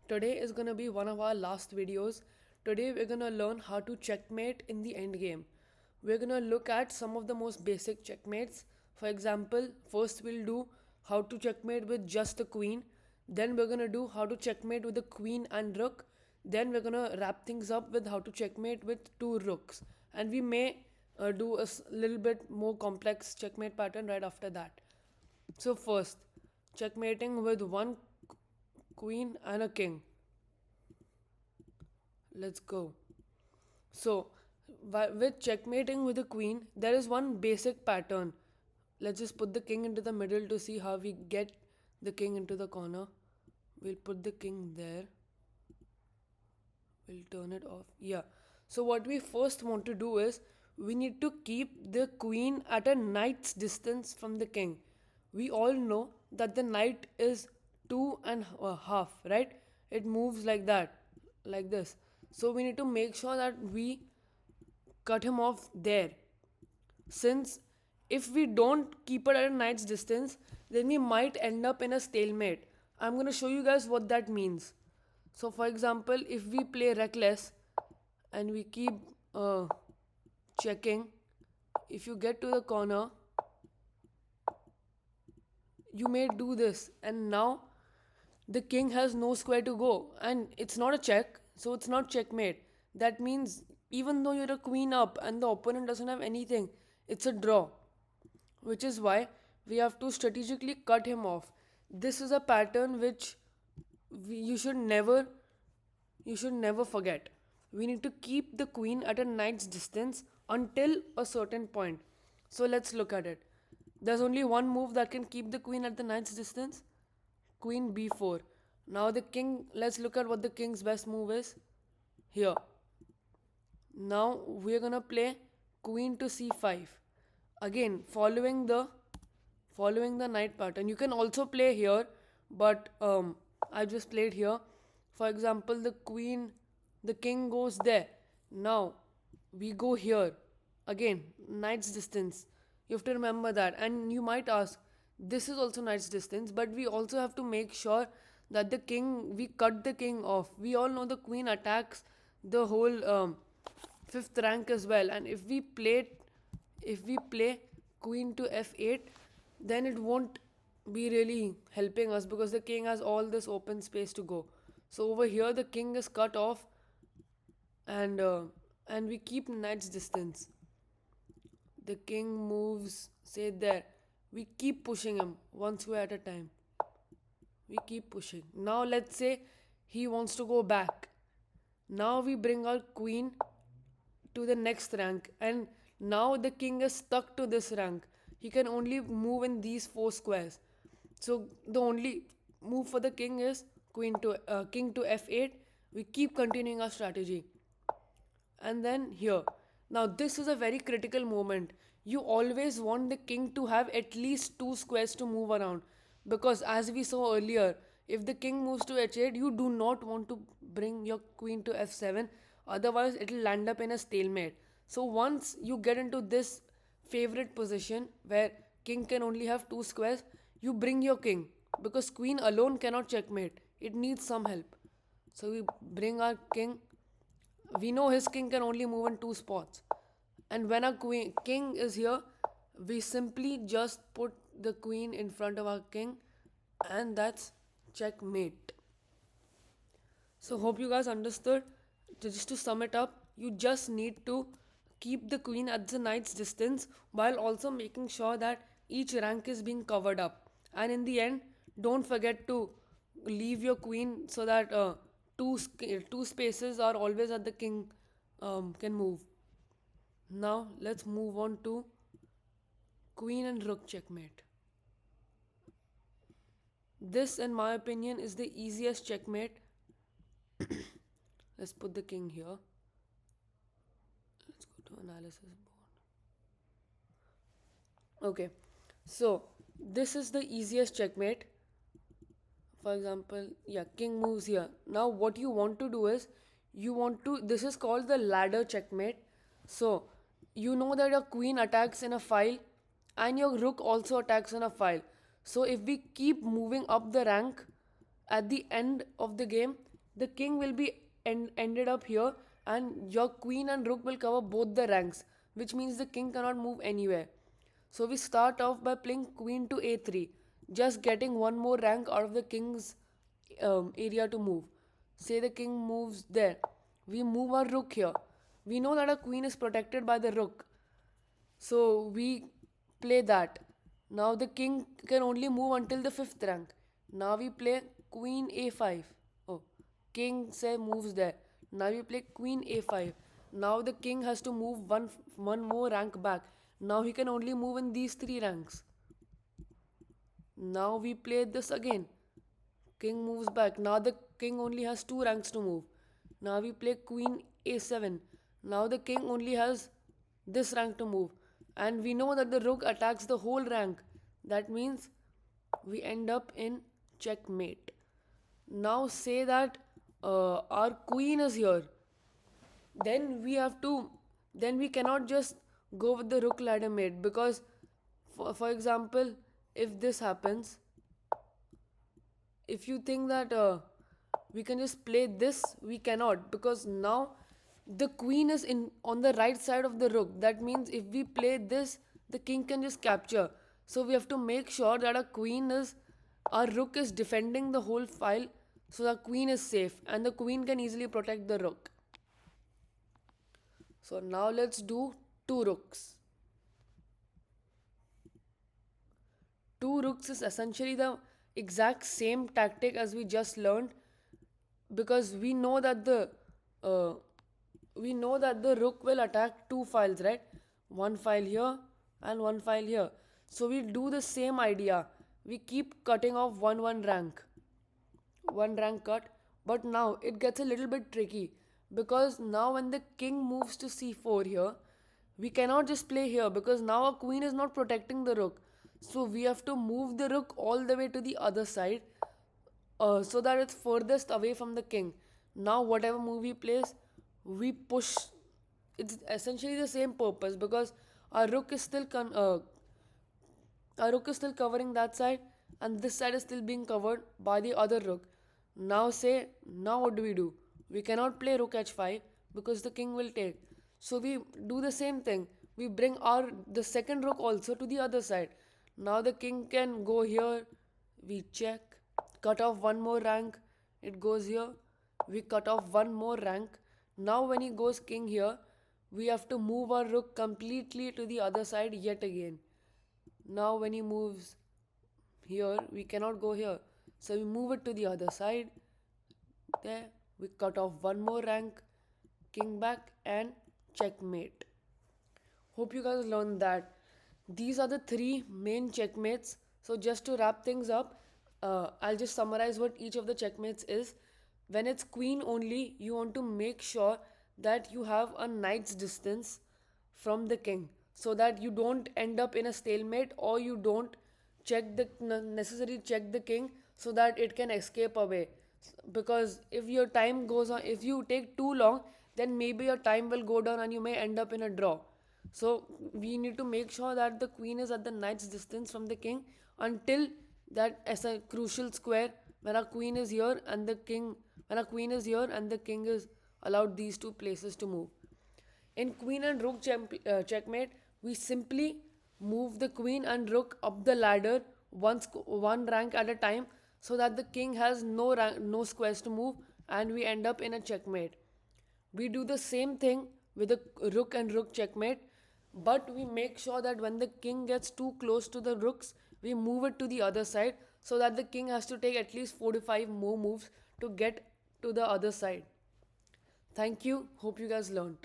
Today is gonna be one of our last videos. Today we're gonna learn how to checkmate in the end game. We're gonna look at some of the most basic checkmates. For example, first we'll do how to checkmate with just the queen. Then we're gonna do how to checkmate with the queen and rook. Then we're gonna wrap things up with how to checkmate with two rooks. And we may do a little bit more complex checkmate pattern right after that. So first, checkmating with one queen and a king. Let's go. So, with checkmating with the queen, there is one basic pattern. Let's just put the king into the middle to see how we get the king into the corner. We'll put the king there. We'll turn it off. Yeah. So, what we first want to do is we need to keep the queen at a knight's distance from the king. We all know that the knight is two and a half, right? It moves like that, like this. So, we need to make sure that we cut him off there. Since if we don't keep it at a knight's distance, then we might end up in a stalemate. I'm going to show you guys what that means. So, for example, if we play reckless and we keep checking, if you get to the corner, you may do this, and now the king has no square to go, and it's not a check, so it's not checkmate. That means even though you're a queen up and the opponent doesn't have anything, it's a draw, which is why we have to strategically cut him off. This is a pattern which you should never forget. We need to keep the queen at a knight's distance until a certain point. So let's look at it. There's only one move that can keep the queen at the knight's distance. Queen b4. Now the king, let's look at what the king's best move is. Here. Now we're gonna play queen to c5. Again, following the knight pattern. You can also play here, but I just played here. For example, the king goes there. Now we go here. Again, knight's distance. You have to remember that. And you might ask, this is also knight's distance, but we also have to make sure that we cut the king off. We all know the queen attacks the whole fifth rank as well. And if we play queen to f8, then it won't be really helping us because the king has all this open space to go. So over here the king is cut off, and we keep knight's distance. The king moves, say there. We keep pushing him one square at a time. We keep pushing. Now let's say he wants to go back. Now we bring our queen to the next rank, and now the king is stuck to this rank. He can only move in these four squares. So the only move for the king is king to f8. We keep continuing our strategy. And then here, now this is a very critical moment. You always want the king to have at least two squares to move around, because as we saw earlier, if the king moves to h8, you do not want to bring your queen to f7, otherwise it will land up in a stalemate. So once you get into this favorite position where king can only have two squares, you bring your king, because queen alone cannot checkmate, it needs some help. So we bring our king. We know his king can only move in two spots, and when our king is here, we simply just put the queen in front of our king, and that's checkmate. So hope you guys understood. Just to sum it up, you just need to keep the queen at the knight's distance while also making sure that each rank is being covered up. And in the end, don't forget to leave your queen so that two spaces are always at the king can move. Now let's move on to queen and rook checkmate. This, in my opinion, is the easiest checkmate. Let's put the king here. Let's go to analysis board. Okay, so this is the easiest checkmate. For example, yeah, king moves here. Now what you want to do is, this is called the ladder checkmate. So you know that your queen attacks in a file and your rook also attacks in a file. So if we keep moving up the rank, at the end of the game the king will be ended up here, and your queen and rook will cover both the ranks, which means the king cannot move anywhere. So we start off by playing queen to a3, just getting one more rank out of the king's area to move. Say the king moves there, we move our rook here. We know that our queen is protected by the rook, so we play that. Now the king can only move until the fifth rank. Now we play queen a5. Oh, king say moves there. Now we play queen a5. Now the king has to move one more rank back. Now he can only move in these three ranks. Now we play this again. King moves back. Now the king only has two ranks to move. Now we play queen a7. Now the king only has this rank to move. And we know that the rook attacks the whole rank. That means we end up in checkmate. Now say that our queen is here. Then we have to, then we cannot just go with the rook ladder mate, because for example, if this happens, if you think that we can just play this, we cannot, because now the queen is in on the right side of the rook. That means if we play this, the king can just capture. So we have to make sure that our rook is defending the whole file, so the queen is safe and the queen can easily protect the rook. So now let's do two rooks. Two rooks is essentially the exact same tactic as we just learned, because uh, we know that the rook will attack two files, right? One file here and one file here. So we do the same idea. We keep cutting off one rank cut. But now it gets a little bit tricky, because now when the king moves to c4 here, we cannot just play here, because now our queen is not protecting the rook. So we have to move the rook all the way to the other side, so that it's furthest away from the king. Now whatever move he plays, we push. It's essentially the same purpose, because our rook is still our rook is still covering that side, and this side is still being covered by the other rook. Now what do? We cannot play rook h5, because the king will take. So we do the same thing. We bring our the second rook also to the other side. Now the king can go here. We check, cut off one more rank. It goes here. We cut off one more rank. Now when he goes king here, we have to move our rook completely to the other side yet again. Now when he moves here, we cannot go here, so we move it to the other side. There, we cut off one more rank, king back, and checkmate. Hope you guys learned that. These are the three main checkmates. So just to wrap things up, I'll just summarize what each of the checkmates is. When it's queen only, you want to make sure that you have a knight's distance from the king, so that you don't end up in a stalemate, or you don't necessarily check the king so that it can escape away. Because if your time goes on, if you take too long, then maybe your time will go down and you may end up in a draw. So we need to make sure that the queen is at the knight's distance from the king until that as a crucial square, when our queen is here and the king when our queen is here and the king is allowed these two places to move. In queen and rook checkmate, we simply move the queen and rook up the ladder one rank at a time, so that the king has no squares to move, and we end up in a checkmate. We do the same thing with the rook and rook checkmate, but we make sure that when the king gets too close to the rooks, we move it to the other side, so that the king has to take at least 4 to 5 more moves to get to the other side. Thank you. Hope you guys learned.